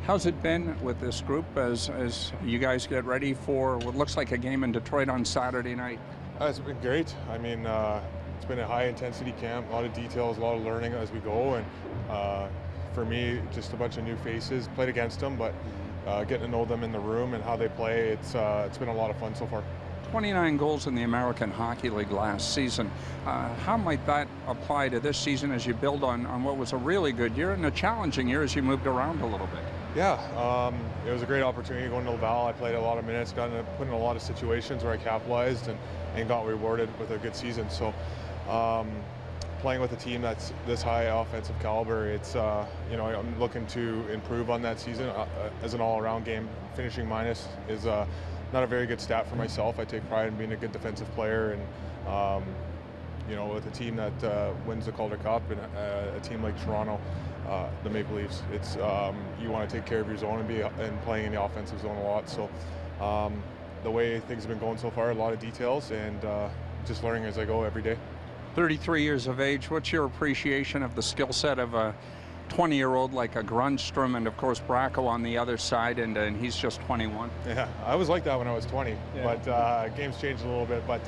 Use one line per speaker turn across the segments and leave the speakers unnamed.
How's it been with this group as you guys get ready for what looks like a game in Detroit on Saturday night?
It's been great. I mean, it's been a high-intensity camp, a lot of details, a lot of learning as we go, and for me, just a bunch of new faces. Played against them, but getting to know them in the room and how they play, it's been a lot of fun so far.
29 goals in the American Hockey League last season. How might that apply to this season as you build on what was a really good year and a challenging year as you moved around a little bit?
Yeah, it was a great opportunity going to Laval. I played a lot of minutes, got put in a lot of situations where I capitalized and got rewarded with a good season. So playing with a team that's this high offensive caliber, I'm looking to improve on that season as an all-around game. Finishing minus is not a very good stat for myself. I take pride in being a good defensive player, and with a team that wins the Calder Cup and a team like Toronto, the Maple Leafs, it's you want to take care of your zone and playing in the offensive zone a lot. So the way things have been going so far, a lot of details, and just learning as I go every day.
33 years of age, what's your appreciation of the skill set of a 20-year-old like a Grundstrom, and of course Bracco on the other side, and he's just 21?
Yeah, I was like that when I was 20,
yeah.
But game's changed a little bit, but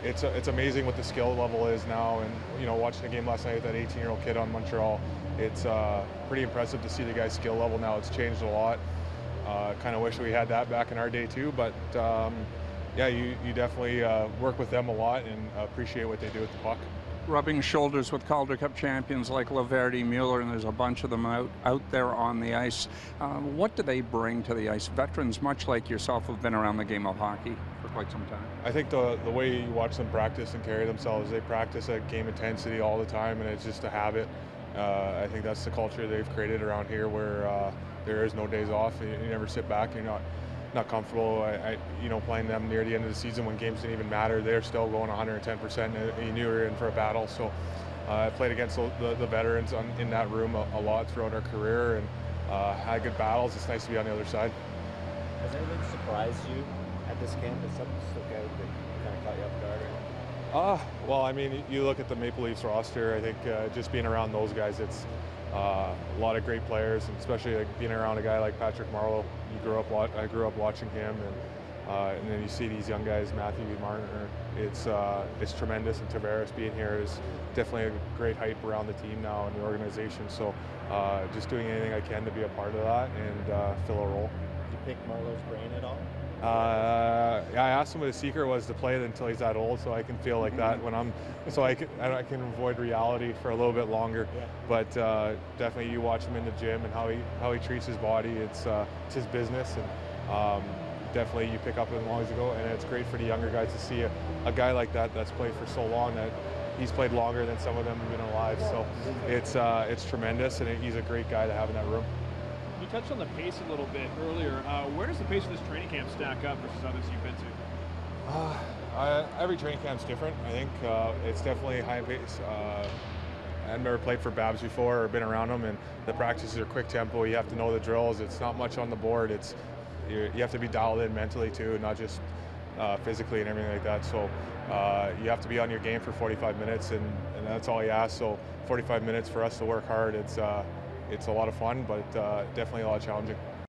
it's amazing what the skill level is now. And watching the game last night with that 18-year-old kid on Montreal, it's pretty impressive to see the guy's skill level now. It's changed a lot. Kind of wish we had that back in our day too, but yeah, you definitely work with them a lot and appreciate what they do with the puck.
Rubbing shoulders with Calder Cup champions like Laverty, Mueller, and there's a bunch of them out there on the ice. What do they bring to the ice? Veterans, much like yourself, have been around the game of hockey for quite some time.
I think the way you watch them practice and carry themselves, they practice at game intensity all the time, and it's just a habit. I think that's the culture they've created around here, where there is no days off. You never sit back. You're not comfortable. Playing them near the end of the season when games didn't even matter, they're still going 110%, and you knew you were in for a battle. So I played against the veterans in that room a lot throughout our career, and had good battles. It's nice to be on the other side.
Has anything surprised you at this camp? Has something stuck out that kind of caught you off guard?
Well, I mean, you look at the Maple Leafs roster, I think just being around those guys, it's a lot of great players, and especially like being around a guy like Patrick Marleau. I grew up watching him, and then you see these young guys, Matthew Marner. It's tremendous, and Tavares being here is definitely a great hype around the team now and the organization. So just doing anything I can to be a part of that and fill a role.
Did you pick Marleau's brain at all?
I asked him what his secret was to play it until he's that old, so I can feel like that when I can avoid reality for a little bit longer.
Yeah.
But definitely, you watch him in the gym and how he treats his body. It's his business, and definitely you pick up as long as you go. And it's great for the younger guys to see a guy like that that's played for so long, that he's played longer than some of them have been alive. So it's tremendous, and he's a great guy to have in that room.
You touched on the pace a little bit earlier. Where does the pace of this training camp stack up versus others you've been to?
Every training camp's different. I think it's definitely high pace. I've never played for Babs before or been around them, and the practices are quick tempo. You have to know the drills. It's not much on the board. You have to be dialed in mentally too, not just physically and everything like that. So you have to be on your game for 45 minutes, and that's all you ask. So 45 minutes for us to work hard. It's a lot of fun, but definitely a lot challenging.